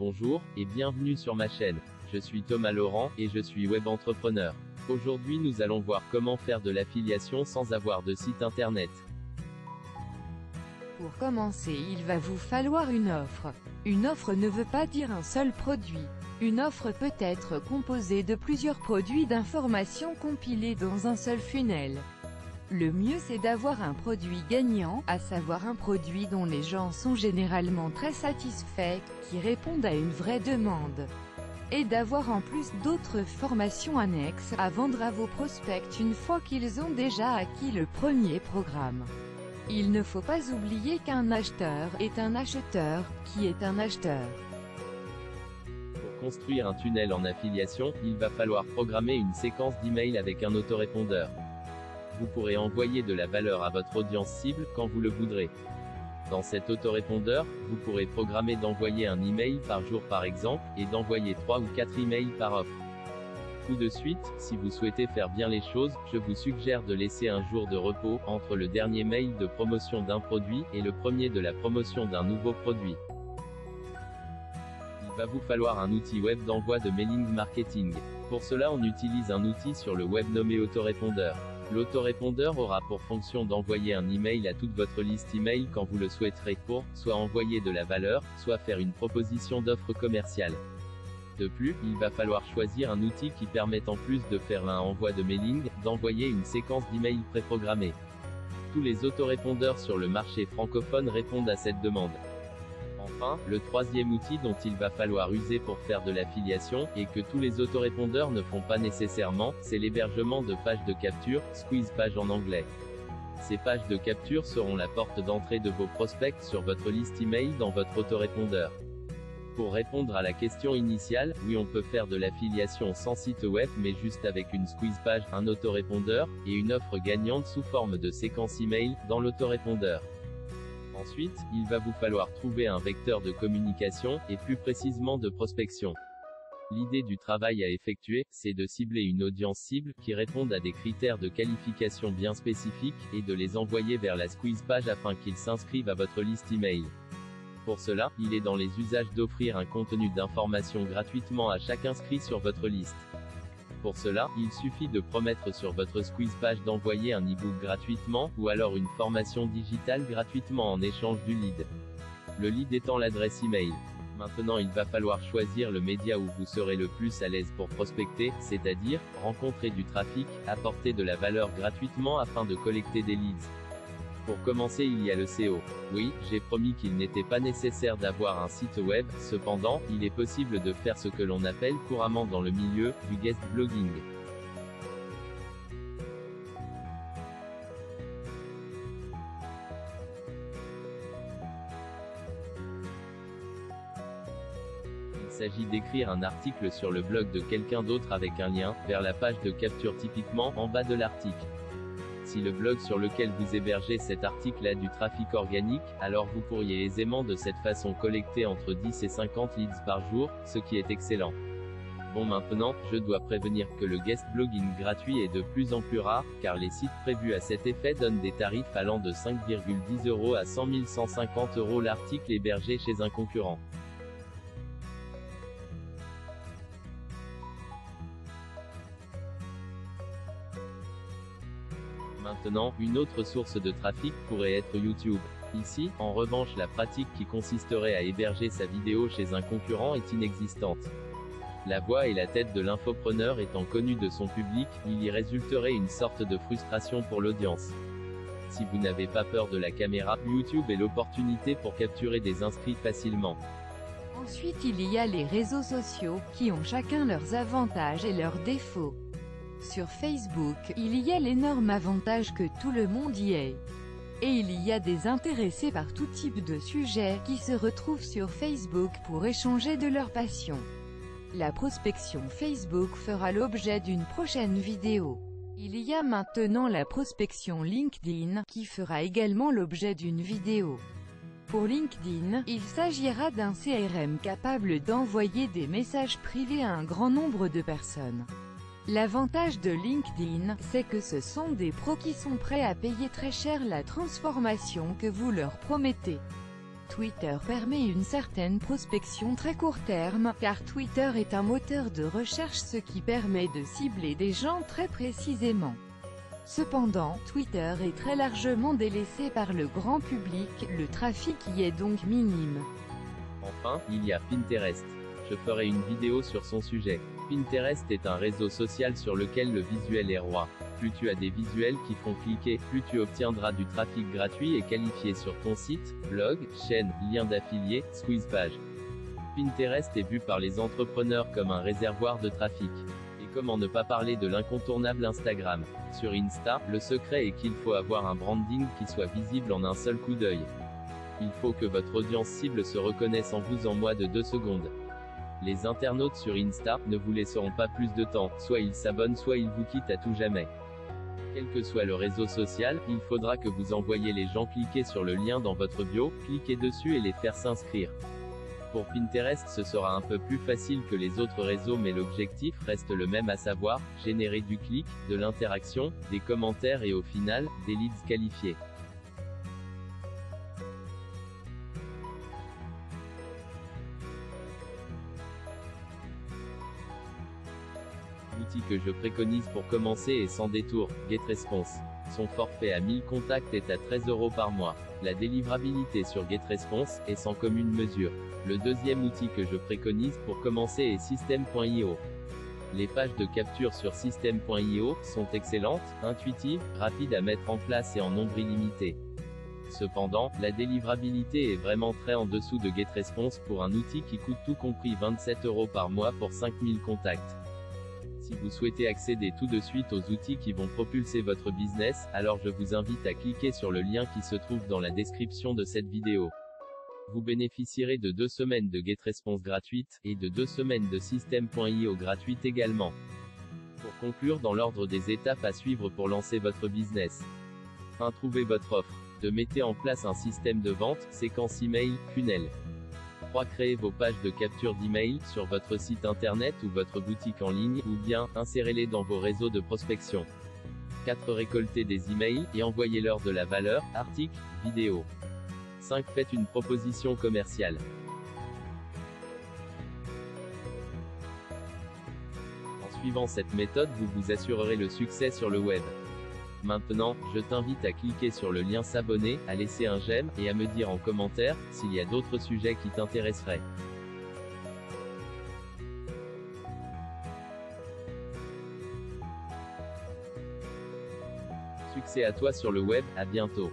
Bonjour, et bienvenue sur ma chaîne. Je suis Thomas Laurent, et je suis web entrepreneur. Aujourd'hui nous allons voir comment faire de l'affiliation sans avoir de site internet. Pour commencer, il va vous falloir une offre. Une offre ne veut pas dire un seul produit. Une offre peut être composée de plusieurs produits d'information compilés dans un seul funnel. Le mieux c'est d'avoir un produit gagnant, à savoir un produit dont les gens sont généralement très satisfaits, qui répondent à une vraie demande. Et d'avoir en plus d'autres formations annexes, à vendre à vos prospects une fois qu'ils ont déjà acquis le premier programme. Il ne faut pas oublier qu'un acheteur est un acheteur, qui est un acheteur. Pour construire un tunnel en affiliation, il va falloir programmer une séquence d'emails avec un autorépondeur. Vous pourrez envoyer de la valeur à votre audience cible, quand vous le voudrez. Dans cet autorépondeur, vous pourrez programmer d'envoyer un email par jour par exemple, et d'envoyer 3 ou 4 emails par offre. Tout de suite, si vous souhaitez faire bien les choses, je vous suggère de laisser un jour de repos, entre le dernier mail de promotion d'un produit, et le premier de la promotion d'un nouveau produit. Il va vous falloir un outil web d'envoi de mailing marketing. Pour cela on utilise un outil sur le web nommé autorépondeur. L'autorépondeur aura pour fonction d'envoyer un email à toute votre liste email quand vous le souhaiterez pour, soit envoyer de la valeur, soit faire une proposition d'offre commerciale. De plus, il va falloir choisir un outil qui permette en plus de faire un envoi de mailing, d'envoyer une séquence d'emails préprogrammée. Tous les autorépondeurs sur le marché francophone répondent à cette demande. Enfin, le troisième outil dont il va falloir user pour faire de l'affiliation, et que tous les autorépondeurs ne font pas nécessairement, c'est l'hébergement de pages de capture, squeeze page en anglais. Ces pages de capture seront la porte d'entrée de vos prospects sur votre liste email dans votre autorépondeur. Pour répondre à la question initiale, oui on peut faire de l'affiliation sans site web mais juste avec une squeeze page, un autorépondeur, et une offre gagnante sous forme de séquence email, dans l'autorépondeur. Ensuite, il va vous falloir trouver un vecteur de communication, et plus précisément de prospection. L'idée du travail à effectuer, c'est de cibler une audience cible, qui réponde à des critères de qualification bien spécifiques, et de les envoyer vers la squeeze page afin qu'ils s'inscrivent à votre liste email. Pour cela, il est dans les usages d'offrir un contenu d'information gratuitement à chaque inscrit sur votre liste. Pour cela, il suffit de promettre sur votre squeeze page d'envoyer un e-book gratuitement, ou alors une formation digitale gratuitement en échange du lead. Le lead étant l'adresse email. Maintenant il va falloir choisir le média où vous serez le plus à l'aise pour prospecter, c'est-à-dire, rencontrer du trafic, apporter de la valeur gratuitement afin de collecter des leads. Pour commencer il y a le SEO. Oui, j'ai promis qu'il n'était pas nécessaire d'avoir un site web, cependant, il est possible de faire ce que l'on appelle couramment dans le milieu, du guest blogging. Il s'agit d'écrire un article sur le blog de quelqu'un d'autre avec un lien, vers la page de capture typiquement, en bas de l'article. Si le blog sur lequel vous hébergez cet article a du trafic organique, alors vous pourriez aisément de cette façon collecter entre 10 et 50 leads par jour, ce qui est excellent. Bon maintenant, je dois prévenir que le guest blogging gratuit est de plus en plus rare, car les sites prévus à cet effet donnent des tarifs allant de 5,10 € à 100 150 € l'article hébergé chez un concurrent. Maintenant, une autre source de trafic pourrait être YouTube. Ici, en revanche la pratique qui consisterait à héberger sa vidéo chez un concurrent est inexistante. La voix et la tête de l'infopreneur étant connues de son public, il y résulterait une sorte de frustration pour l'audience. Si vous n'avez pas peur de la caméra, YouTube est l'opportunité pour capturer des inscrits facilement. Ensuite il y a les réseaux sociaux, qui ont chacun leurs avantages et leurs défauts. Sur Facebook, il y a l'énorme avantage que tout le monde y est. Et il y a des intéressés par tout type de sujet, qui se retrouvent sur Facebook pour échanger de leur passion. La prospection Facebook fera l'objet d'une prochaine vidéo. Il y a maintenant la prospection LinkedIn, qui fera également l'objet d'une vidéo. Pour LinkedIn, il s'agira d'un CRM capable d'envoyer des messages privés à un grand nombre de personnes. L'avantage de LinkedIn, c'est que ce sont des pros qui sont prêts à payer très cher la transformation que vous leur promettez. Twitter permet une certaine prospection très court terme, car Twitter est un moteur de recherche, ce qui permet de cibler des gens très précisément. Cependant, Twitter est très largement délaissé par le grand public, le trafic y est donc minime. Enfin, il y a Pinterest. Je ferai une vidéo sur son sujet. Pinterest est un réseau social sur lequel le visuel est roi. Plus tu as des visuels qui font cliquer, plus tu obtiendras du trafic gratuit et qualifié sur ton site, blog, chaîne, lien d'affilié, squeeze page. Pinterest est vu par les entrepreneurs comme un réservoir de trafic. Et comment ne pas parler de l'incontournable Instagram. Sur Insta, le secret est qu'il faut avoir un branding qui soit visible en un seul coup d'œil. Il faut que votre audience cible se reconnaisse en vous en moins de 2 secondes. Les internautes sur Insta ne vous laisseront pas plus de temps, soit ils s'abonnent soit ils vous quittent à tout jamais. Quel que soit le réseau social, il faudra que vous envoyiez les gens cliquer sur le lien dans votre bio, cliquer dessus et les faire s'inscrire. Pour Pinterest, ce sera un peu plus facile que les autres réseaux, mais l'objectif reste le même, à savoir, générer du clic, de l'interaction, des commentaires et au final, des leads qualifiés. L'outil que je préconise pour commencer est sans détour, GetResponse. Son forfait à 1000 contacts est à 13 € par mois. La délivrabilité sur GetResponse est sans commune mesure. Le deuxième outil que je préconise pour commencer est System.io. Les pages de capture sur System.io sont excellentes, intuitives, rapides à mettre en place et en nombre illimité. Cependant, la délivrabilité est vraiment très en dessous de GetResponse pour un outil qui coûte tout compris 27 € par mois pour 5000 contacts. Si vous souhaitez accéder tout de suite aux outils qui vont propulser votre business, alors je vous invite à cliquer sur le lien qui se trouve dans la description de cette vidéo. Vous bénéficierez de 2 semaines de GetResponse gratuite, et de 2 semaines de System.io gratuite également. Pour conclure dans l'ordre des étapes à suivre pour lancer votre business. 1. Trouvez votre offre. 2. Mettez en place un système de vente, séquence email, funnel. 3. Créez vos pages de capture d'email, sur votre site internet ou votre boutique en ligne, ou bien, insérez-les dans vos réseaux de prospection. 4. Récoltez des emails, et envoyez-leur de la valeur, articles, vidéos. 5. Faites une proposition commerciale. En suivant cette méthode, vous vous assurerez le succès sur le web. Maintenant, je t'invite à cliquer sur le lien s'abonner, à laisser un j'aime, et à me dire en commentaire, s'il y a d'autres sujets qui t'intéresseraient. Succès à toi sur le web, à bientôt.